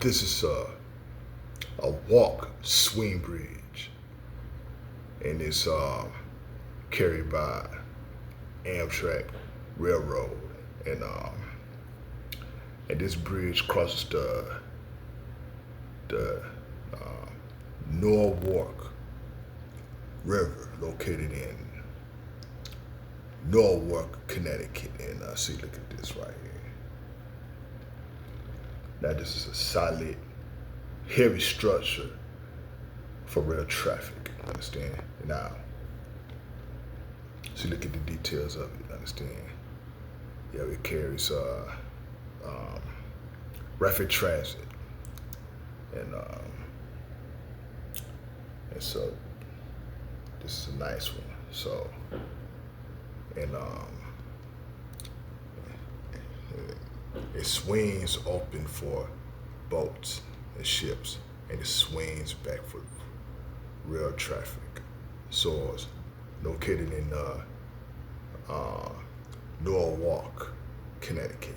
This is a walk swing bridge, and it's carried by Amtrak Railroad, and this bridge crosses the Norwalk River, located in Norwalk, Connecticut. And see, look at this right here. Now, this is a solid, heavy structure for rail traffic. Understand? Now, see, look at the details of it. Understand? Yeah, it carries rapid transit, and so this is a nice one. So, and it swings open for boats and ships, and it swings back for rail traffic. So it's located in Norwalk, Connecticut.